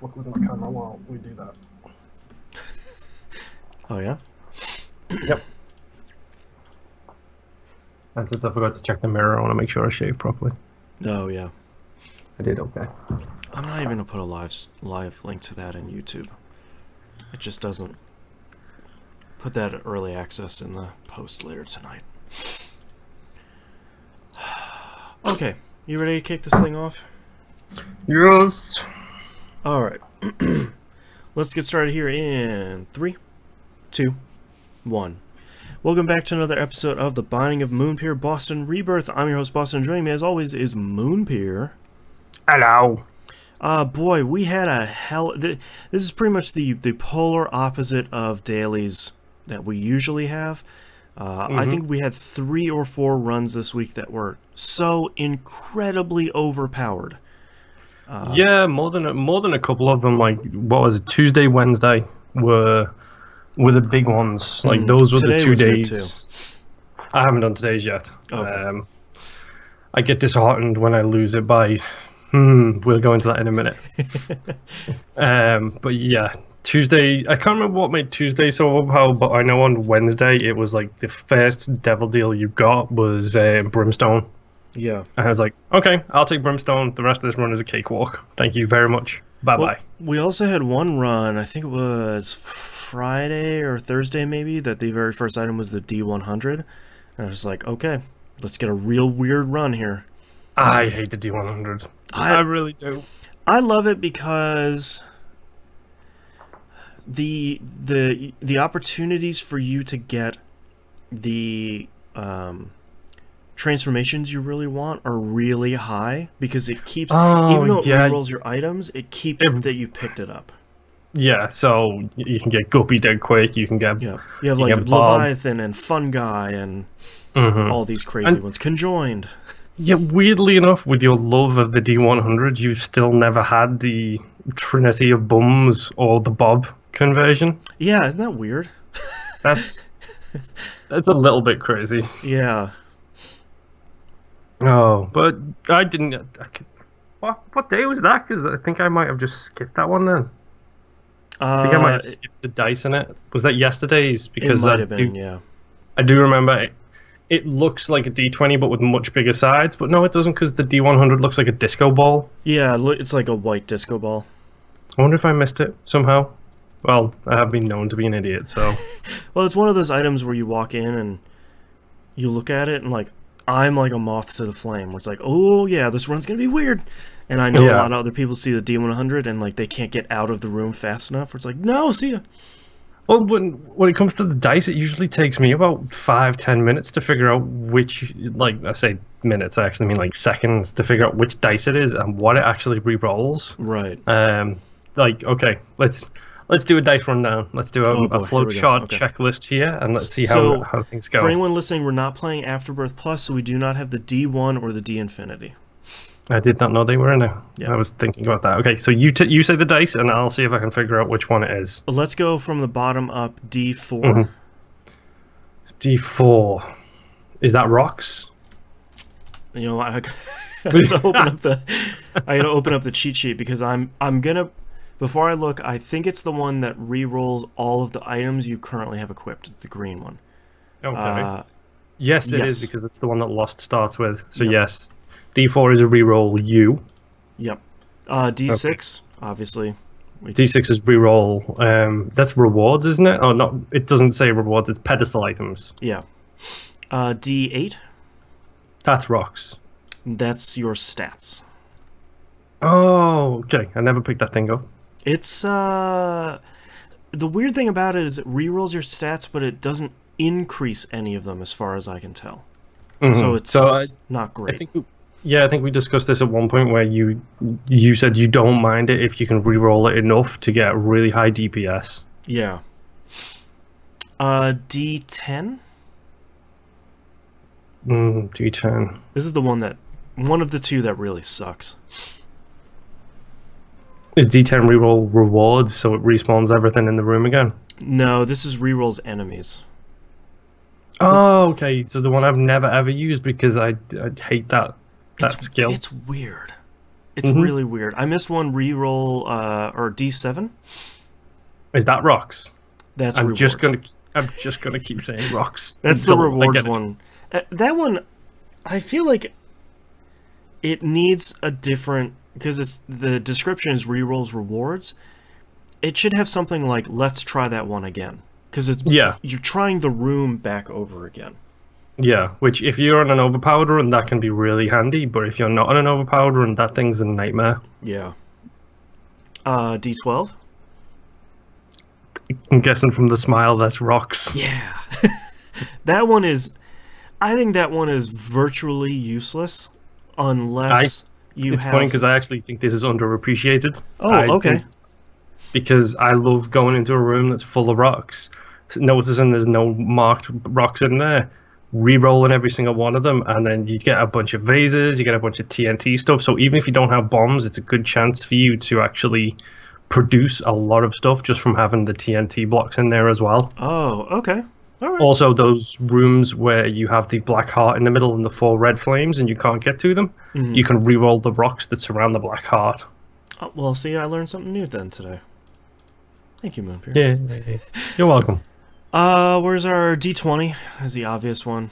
look into the camera while we do that. Oh, yeah? Yep. And since I forgot to check the mirror, I want to make sure I shave properly. Oh, yeah. I did okay. I'm not even going to put a live link to that in YouTube. It just doesn't put that early access in the post later tonight. Okay, you ready to kick this thing off? Yes. Alright. Let's get started here in 3, 2, 1. Welcome back to another episode of The Binding of Moonpir Boston Rebirth. I'm your host, Boston. Joining me, as always, is Moonpir. Hello. Boy, we had a hell... This is pretty much the polar opposite of dailies that we usually have. I think we had 3 or 4 runs this week that were so incredibly overpowered. Yeah, more than a couple of them. Like, what was it? Tuesday, Wednesday were the big ones. Like those were the 2 days. I haven't done today's yet. Okay. I get disheartened when I lose it by. We'll go into that in a minute. But yeah, Tuesday. I can't remember what made Tuesday so overpowered, but I know on Wednesday it was like the first devil deal you got was Brimstone. Yeah. And I was like, okay, I'll take Brimstone. The rest of this run is a cakewalk. Thank you very much. Bye-bye. Well, we also had one run, I think it was Friday or Thursday maybe, that the very first item was the D100. And I was like, okay, let's get a real weird run here. I hate the D100. I really do. I love it because the opportunities for you to get the transformations you really want are really high, because it keeps, even though it rerolls your items, it keeps that you picked it up. Yeah, so you can get Guppy dead quick, you can get... Yeah, you have like Leviathan and Fungi and all these crazy ones conjoined. Yeah, weirdly enough, with your love of the D100, you've still never had the Trinity of Bums or the Bob conversion. Yeah, isn't that weird? That's a little bit crazy. Yeah. Oh, but I didn't... What day was that? Because I think I might have just skipped that one then. I think I might have skipped the dice in it. Was that yesterday's? Because it might have been, yeah. I do remember it looks like a D20 but with much bigger sides, but no, it doesn't, because the D100 looks like a disco ball. Yeah, it's like a white disco ball. I wonder if I missed it somehow. Well, I have been known to be an idiot, so... Well, it's one of those items where you walk in and you look at it and like, I'm like a moth to the flame, where it's like, oh yeah, this run's gonna be weird. And I know a lot of other people see the D100 and like they can't get out of the room fast enough, where it's like, no, see ya. Well, when it comes to the dice, it usually takes me about 5-10 minutes to figure out which, like, I say minutes, I actually mean like seconds, to figure out which dice it is and what it actually re-rolls. Right. Like, okay, let's do a dice rundown. Let's do a float chart checklist here, and let's see how things go. For anyone listening, we're not playing Afterbirth Plus, so we do not have the D1 or the D Infinity. I did not know they were in there. Yeah. I was thinking about that. Okay, so you say the dice, and I'll see if I can figure out which one it is. Let's go from the bottom up. D4. D4. Is that rocks? You know what? I gotta open up the cheat sheet, because I'm gonna. Before I look, I think it's the one that re-rolls all of the items you currently have equipped. It's the green one. Okay. Yes, it is, because it's the one that Lost starts with. So yes, D4 is a re-roll U. Yep. D6, obviously. D6 is re-roll. That's rewards, isn't it? Oh, no, it doesn't say rewards. It's pedestal items. Yeah. D8. That's rocks. That's your stats. Oh, okay. I never picked that thing up. It's the weird thing about it is it re-rolls your stats, but it doesn't increase any of them as far as I can tell. So it's not great. I think we discussed this at one point where you said you don't mind it if you can re-roll it enough to get really high DPS. Yeah. D10. D10. This is the one of the two that really sucks. Is D10 reroll rewards, so it respawns everything in the room again? No, this is rerolls enemies. Oh, okay. So the one I've never ever used, because I hate that skill. It's weird. It's really weird. I missed one reroll or D7. Is that rocks? That's I'm rewards. just gonna keep saying rocks. That's the rewards one. That one, I feel like it needs a different, because the description is rerolls rewards. It should have something like "Let's try that one again," because you're trying the room back over again. Yeah, which if you're on an overpowered run, that can be really handy. But if you're not on an overpowered run, that thing's a nightmare. Yeah. D12. I'm guessing from the smile, that's rocks. Yeah. That one is... I think that one is virtually useless unless you have... It's funny because I actually think this is underappreciated. Oh, okay. Because I love going into a room that's full of rocks, noticing there's no marked rocks in there, re-rolling every single one of them, and then you get a bunch of vases, you get a bunch of TNT stuff. So even if you don't have bombs, it's a good chance for you to actually produce a lot of stuff just from having the TNT blocks in there as well. Oh, okay. All right. Also, those rooms where you have the black heart in the middle and the 4 red flames and you can't get to them, you can re-roll the rocks that surround the black heart. Oh, well, see, I learned something new then today. Thank you, Moonpir. Yeah, you're welcome. Where's our D20? Is the obvious one.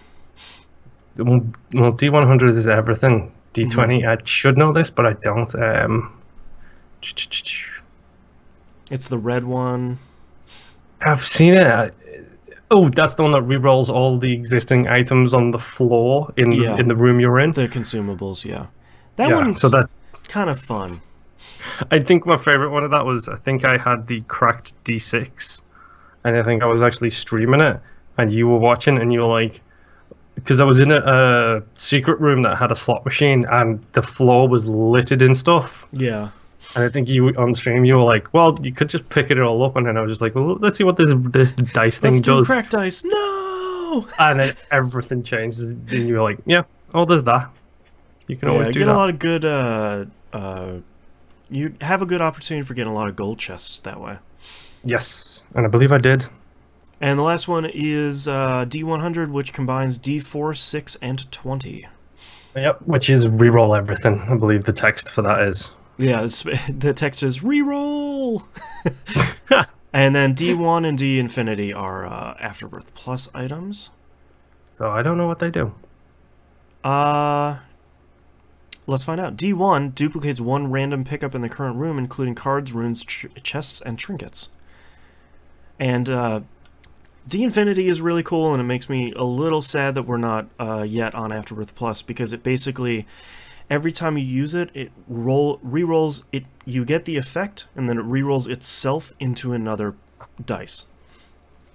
Well, D100 is everything. D20, I should know this, but I don't. It's the red one. I've seen it. Oh, that's the one that re-rolls all the existing items on the floor in the room you're in. The consumables, yeah. That one's kind of fun. I think my favorite one of that was, I think I had the cracked D6, and I think I was actually streaming it, and you were watching, and you were like, because I was in a secret room that had a slot machine, and the floor was littered in stuff. Yeah. And I think you on stream, you were like, well, you could just pick it all up, and then I was just like, well, let's see what this dice thing does. Let's do cracked dice. No! And then everything changes, and you were like, yeah, oh, there's that. You can always do that. You get a lot of good, you have a good opportunity for getting a lot of gold chests that way. Yes, and I believe I did. And the last one is D100, which combines D4, 6, and 20. Yep, which is reroll everything. I believe the text for that is. Yeah, the text is reroll. And then D1 and D Infinity are Afterbirth Plus items. So I don't know what they do. Let's find out. D1 duplicates one random pickup in the current room, including cards, runes, chests, and trinkets. And D Infinity is really cool, and it makes me a little sad that we're not yet on Afterbirth Plus, because it basically, every time you use it, it re-rolls it. You get the effect, and then it re-rolls itself into another dice.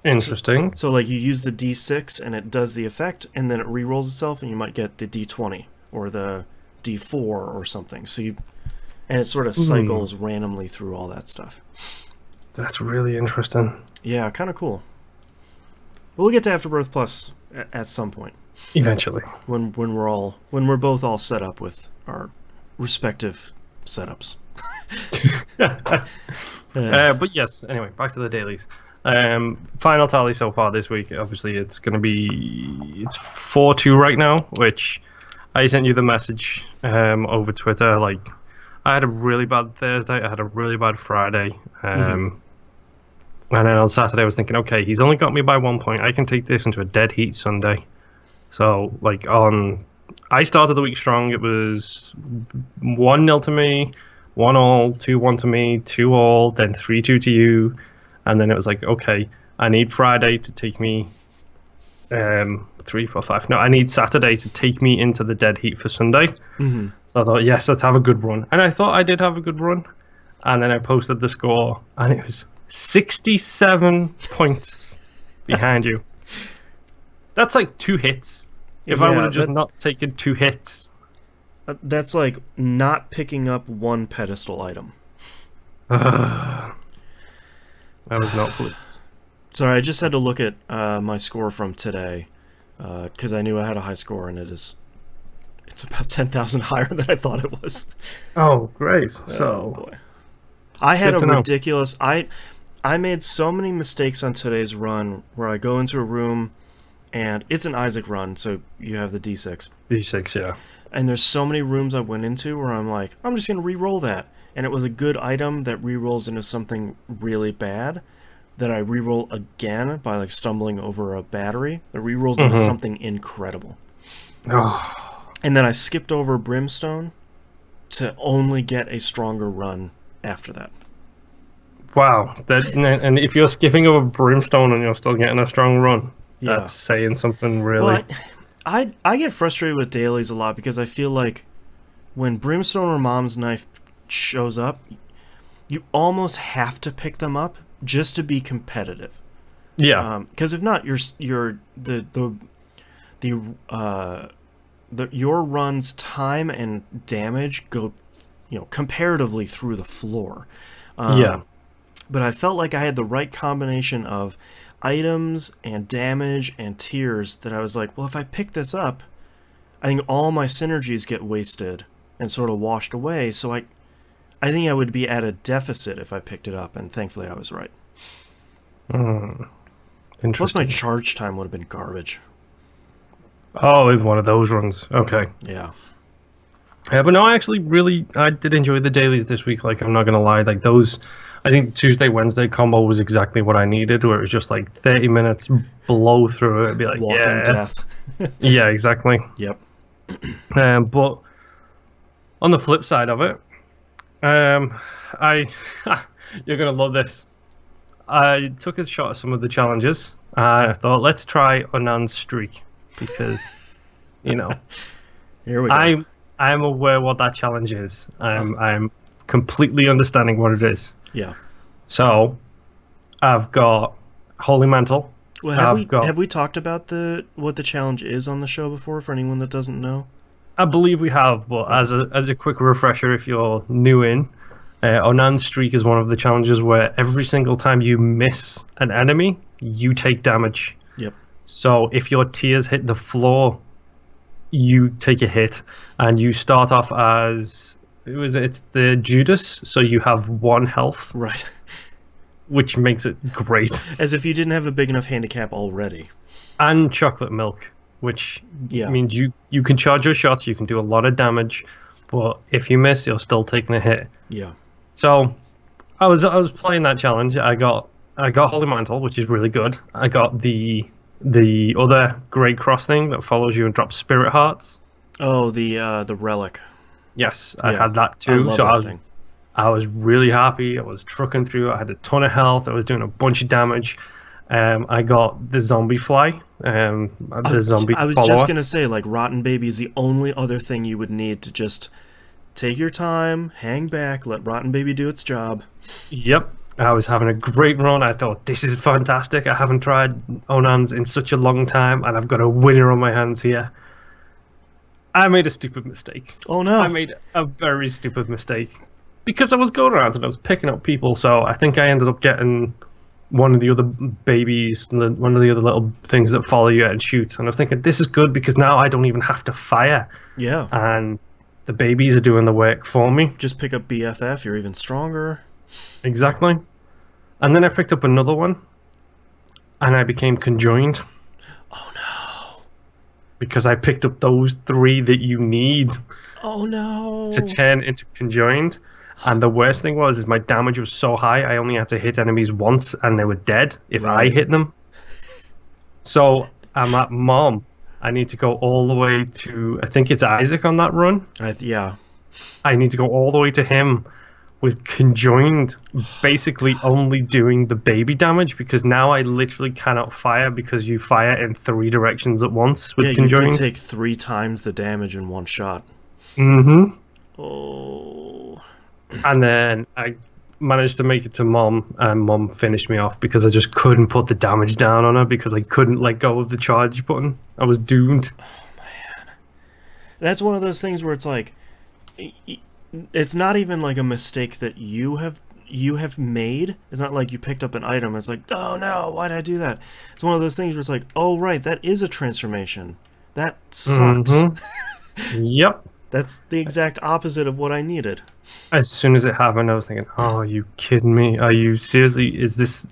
Interesting. So like you use the D6, and it does the effect, and then it re-rolls itself, and you might get the D20 or the D4 or something. So and it sort of cycles randomly through all that stuff. That's really interesting. Yeah, kind of cool. But we'll get to Afterbirth Plus at some point. Eventually. When we're both all set up with our respective setups. But yes, anyway, back to the dailies. Final tally so far this week. Obviously, it's 4-2 right now, which I sent you the message over Twitter. Like, I had a really bad Thursday. I had a really bad Friday. And then on Saturday, I was thinking, okay, he's only got me by 1 point. I can take this into a dead heat Sunday. So, like, I started the week strong. It was 1-0 to me, 1-all, 2-1 to me, 2-all, then 3-2 to you. And then it was like, okay, I need Friday to take me 3, 4, 5. No, I need Saturday to take me into the dead heat for Sunday. So I thought, yes, let's have a good run. And I thought I did have a good run. And then I posted the score, and it was 67 points behind you. That's like 2 hits. If I would have just not taken 2 hits. That's like not picking up 1 pedestal item. I was not pleased. Sorry, I just had to look at my score from today, because I knew I had a high score, and it's about 10,000 higher than I thought it was. Oh, great. Oh, boy. I had a ridiculous... I made so many mistakes on today's run where I go into a room, and it's an Isaac run, so you have the D6. D6, yeah. And there's so many rooms I went into where I'm like, I'm just going to re-roll that. And it was a good item that re-rolls into something really bad that I re-roll again by like stumbling over a battery. That re-rolls into something incredible. And then I skipped over Brimstone to only get a stronger run after that. Wow. And if you're skipping over Brimstone and you're still getting a strong run, that's saying something really... Well, I get frustrated with dailies a lot because I feel like when Brimstone or Mom's Knife shows up, you almost have to pick them up just to be competitive. Yeah. Because if not, your run's time and damage go, comparatively through the floor. But I felt like I had the right combination of items and damage and tiers that I was like, well, if I pick this up, I think all my synergies get wasted and sort of washed away. So I think I would be at a deficit if I picked it up, and thankfully I was right. Plus my charge time would have been garbage. Oh, it was one of those runs. Okay. Yeah. Yeah, but no, I did enjoy the dailies this week. Like, I'm not going to lie. Like, those... I think Tuesday, Wednesday combo was exactly what I needed, where it was just like 30 minutes, blow through it, and be like, Walking death. Yeah, exactly. Yep. But on the flip side of it, you're going to love this. I took a shot at some of the challenges. I thought, let's try Onan's streak, because, Here we go. I'm aware what that challenge is. I'm completely understanding what it is. Yeah. So, I've got Holy Mantle. Well, have we talked about what the challenge is on the show before, for anyone that doesn't know? I believe we have, but as a quick refresher, if you're new in, Onan's Streak is one of the challenges where every single time you miss an enemy, you take damage. Yep. So, if your tears hit the floor, you take a hit, and you start off as... It's the Judas, so you have 1 health. Right. Which makes it great. As if you didn't have a big enough handicap already. And chocolate milk, which means you can charge your shots, you can do a lot of damage, but if you miss, you're still taking a hit. Yeah. So I was playing that challenge. I got Holy Mantle, which is really good. I got the other Great Cross thing that follows you and drops Spirit Hearts. Oh, the relic. Yes, I had that too. I was really happy. I was trucking through. I had a ton of health. I was doing a bunch of damage. I got the zombie fly. The zombie I was follower. just gonna say, like, Rotten Baby is the only other thing you would need to just take your time, hang back, let Rotten Baby do its job. Yep. I was having a great run. I thought, this is fantastic. I haven't tried Onan's in such a long time, and I've got a winner on my hands here. I made a stupid mistake. Oh no. I made a very stupid mistake. Because I was going around and I was picking up people, so I think I ended up getting one of the other babies, one of the other little things that follow you and shoot. And I was thinking, this is good because now I don't even have to fire. Yeah. And the babies are doing the work for me. Just pick up BFF, you're even stronger. Exactly. And then I picked up another one, and I became conjoined. Oh no. Because I picked up those 3 that you need. Oh no. To turn into conjoined. And the worst thing was my damage was so high, I only had to hit enemies once, and they were dead if I hit them. So I'm at Mom. I need to go all the way to, I think it's Isaac on that run. Yeah. I need to go all the way to him with conjoined, basically only doing the baby damage, because now I literally cannot fire because you fire in 3 directions at once with conjoined. You can take 3 times the damage in 1 shot. Mm-hmm. Oh. And then I managed to make it to Mom, and Mom finished me off because I just couldn't put the damage down on her because I couldn't let go of the charge button. I was doomed. Oh man. That's one of those things where it's like, it's not even like a mistake that you have made. It's not like you picked up an item. It's like, oh no, why did I do that? It's one of those things where it's like, oh right, that is a transformation. That sucks. Mm-hmm. Yep. That's the exact opposite of what I needed. As soon as it happened, I was thinking, oh, are you kidding me? Are you seriously? Is this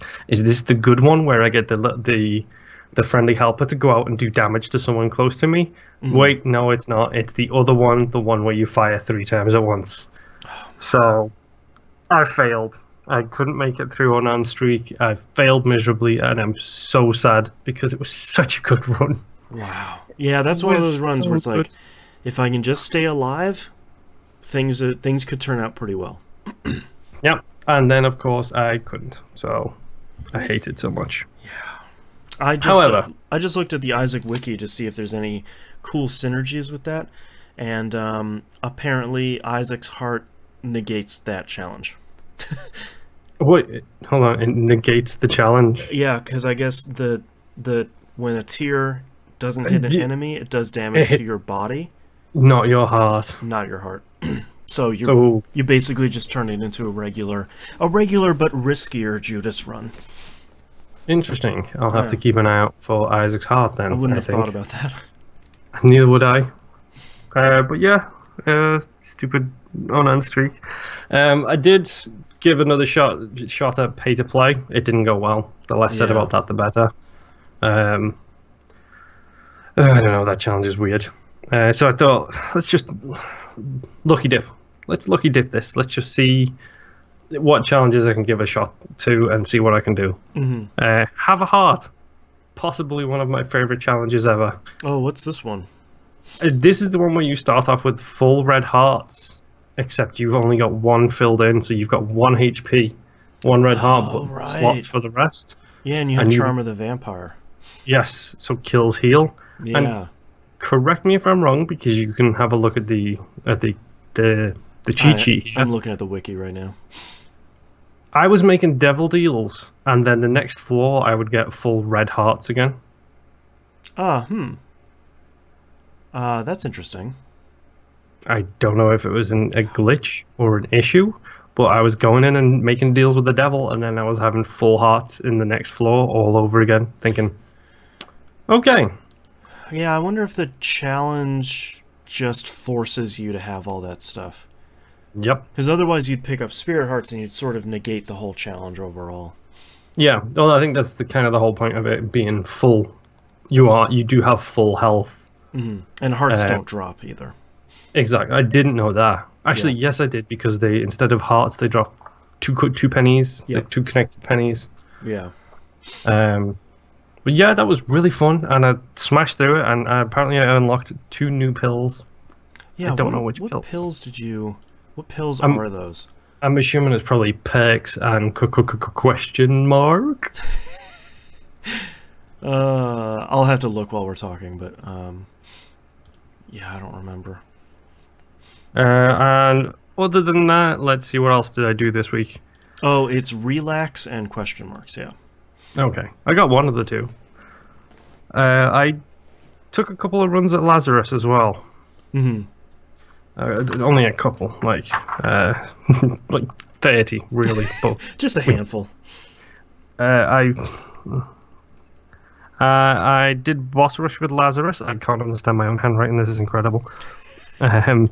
the good one where I get the the friendly helper to go out and do damage to someone close to me. Wait, no, it's not. It's the other one, the one where you fire 3 times at once. So I failed. I couldn't make it through on streak. I failed miserably, and I'm so sad because it was such a good run. Wow. Yeah, that's one of those runs where it's like, if I can just stay alive, things could turn out pretty well. Yep. And then, of course, I couldn't. So I hate it so much. Yeah. However, I just looked at the Isaac wiki to see if there's any cool synergies with that, and apparently Isaac's heart negates that challenge. Wait, hold on. It negates the challenge. Yeah, because I guess when a tear doesn't hit an enemy, it does damage to your body. Not your heart. Not your heart. So you basically just turn it into a regular but riskier Judas run. Interesting. I'll have to keep an eye out for Isaac's heart then. I wouldn't have thought about that. Neither would I. But yeah, stupid on streak. I did give another shot at pay to play. It didn't go well. The less said about that, the better. I don't know. That challenge is weird. So I thought, let's just lucky dip. Let's lucky dip this. Let's just see what challenges I can give a shot to and see what I can do. Have a heart. Possibly one of my favorite challenges ever. Oh, what's this one? This is the one where you start off with full red hearts, except you've only got 1 filled in, so you've got 1 HP, 1 red heart, but slots for the rest. Yeah, and you have Charm of the Vampire. Yes, so kills heal. Yeah. And correct me if I'm wrong, because you can have a look at the cheat sheet here. I'm looking at the wiki right now. I was making devil deals, and then the next floor I would get full red hearts again. That's interesting. I don't know if it was a glitch or an issue, but I was going in and making deals with the devil, and then I was having full hearts in the next floor all over again, thinking, okay. Yeah, I wonder if the challenge just forces you to have all that stuff. Yep. Because otherwise you'd pick up Spirit Hearts and you'd sort of negate the whole challenge overall. Yeah, well, I think that's the whole point of it being full. You do have full health. And hearts don't drop either. Exactly. I didn't know that. Actually, yes, I did, because they, instead of hearts, they drop two pennies. Yep. 2 connected pennies. Yeah. But yeah, that was really fun, and I smashed through it, and apparently I unlocked 2 new pills. Yeah, I don't know which pills. What pills are those? I'm assuming it's probably perks and question mark. I'll have to look while we're talking, but yeah, I don't remember. And other than that, let's see, what else did I do this week? Oh, it's relax and question marks, yeah. Okay, I got one of the 2. I took a couple of runs at Lazarus as well. Only a couple, like 30, really. But just a handful. I did boss rush with Lazarus. I can't understand my own handwriting. This is incredible. I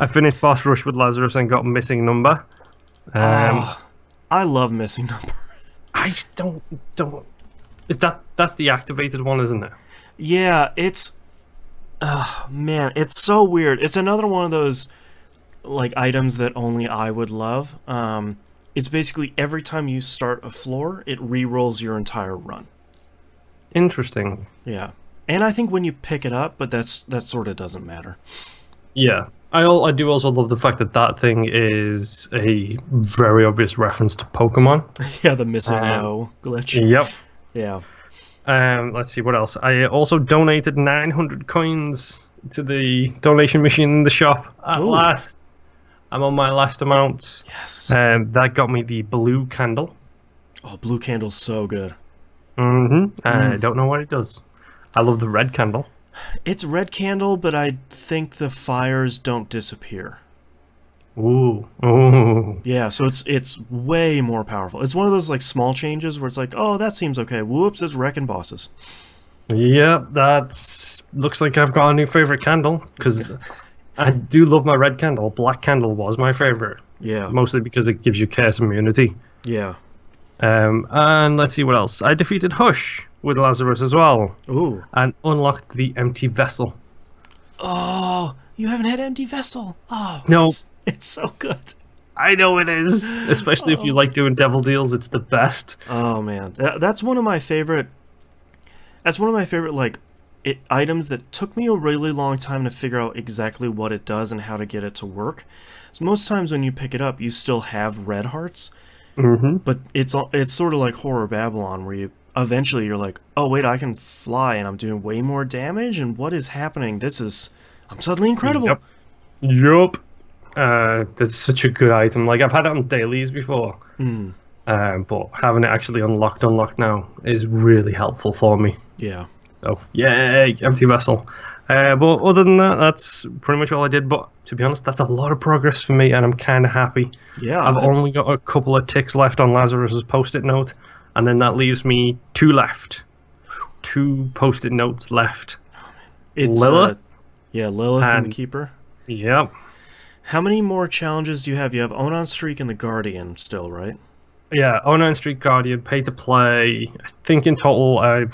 finished boss rush with Lazarus and got missing number. I love missing number. I don't. That's the activated one, isn't it? Yeah, it's. Man, it's so weird. It's another one of those like items that only I would love. It's basically every time you start a floor, it re-rolls your entire run. Interesting. Yeah, and I think when you pick it up, but that sort of doesn't matter. Yeah, I do also love the fact that thing is a very obvious reference to Pokemon. Yeah, the missing no glitch. Yep. Yeah. Let's see what else. I also donated 900 coins to the donation machine in the shop. At last, I'm on my last amounts. Yes. That got me the blue candle. Oh, blue candle's so good. I don't know what it does. I love the red candle. It's red candle, but I think the fires don't disappear. Ooh. Yeah, so it's way more powerful. It's one of those like small changes where it's like, oh, that seems okay. Whoops, it's wrecking bosses. Yep, that looks like I've got a new favorite candle, because I do love my red candle. Black candle was my favorite. Yeah. Mostly because it gives you chaos immunity. Yeah. And let's see what else. I defeated Hush with Lazarus as well. Ooh. And unlocked the empty vessel. Oh, you haven't had empty vessel. Oh, no, it's so good. I know it is, especially if you like doing devil deals. It's the best. Oh man, that's one of my favorite. That's one of my favorite items that took me a really long time to figure out exactly what it does and how to get it to work. So most times when you pick it up, you still have red hearts, but it's sort of like Horror Babylon, where eventually you're like, oh wait, I can fly and I'm doing way more damage, and what is happening? I'm suddenly incredible. Yup. That's such a good item. Like, I've had it on dailies before, but having it actually unlocked now is really helpful for me. Yeah. So, yay, empty vessel. But other than that, that's pretty much all I did. But to be honest, that's a lot of progress for me, and I'm kind of happy. Yeah. I've only got a couple of ticks left on Lazarus's post-it note, and then that leaves me 2 left. 2 post-it notes left. It's Lilith. Lilith and the Keeper. Yep. How many more challenges do you have? You have Onan Streak and the Guardian still, right? Yeah, Onan Streak, Guardian, pay to play. I think in total I've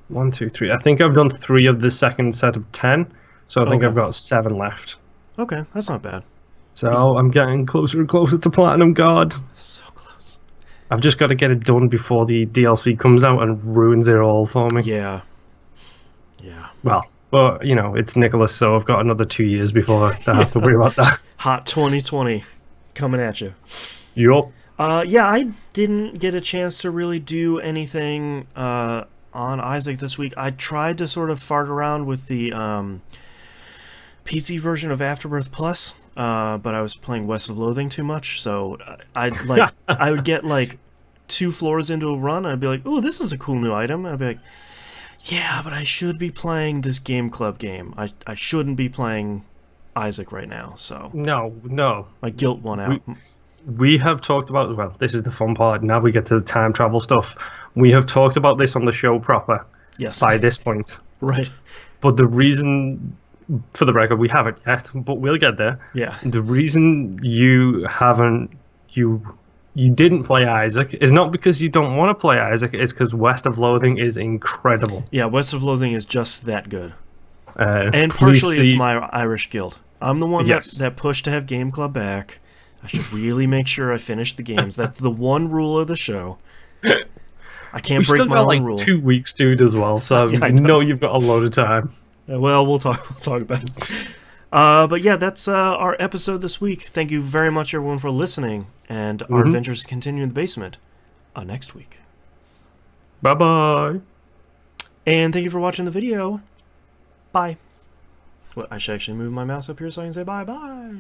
1, 2, 3. I think I've done 3 of the second set of 10, so I think I've got 7 left. Okay, that's not bad. So I'm getting closer and closer to Platinum Guard. So close. I've just got to get it done before the DLC comes out and ruins it all for me. Yeah. Yeah. Well, but, you know, it's Nicholas, so I've got another 2 years before I have to worry about that. Hot 2020 coming at you. Yup. Yeah, I didn't get a chance to really do anything on Isaac this week. I tried to sort of fart around with the PC version of Afterbirth Plus, but I was playing West of Loathing too much, so I would get like 2 floors into a run, and I'd be like, "Ooh, this is a cool new item." And I'd be like, yeah, but I should be playing this Game Club game. I shouldn't be playing Isaac right now, so... No. My guilt won out. We have talked about... Well, this is the fun part. Now we get to the time travel stuff. We have talked about this on the show proper. Yes. By this point. Right. But the reason... For the record, we haven't yet, but we'll get there. Yeah. The reason you haven't... You didn't play Isaac is not because you don't want to play Isaac, it's because West of Loathing is incredible. Yeah, West of Loathing is just that good. And partially it's my Irish guild. I'm the one that pushed to have Game Club back. I should really make sure I finish the games. That's the one rule of the show. I can't break my own rule. 2 weeks, dude, as well, so yeah, I know you've got a load of time. Well, we'll talk about it. But yeah, that's our episode this week. Thank you very much, everyone, for listening. And our adventures continue in the basement next week. Bye-bye. And thank you for watching the video. Bye. Well, I should actually move my mouse up here so I can say bye-bye.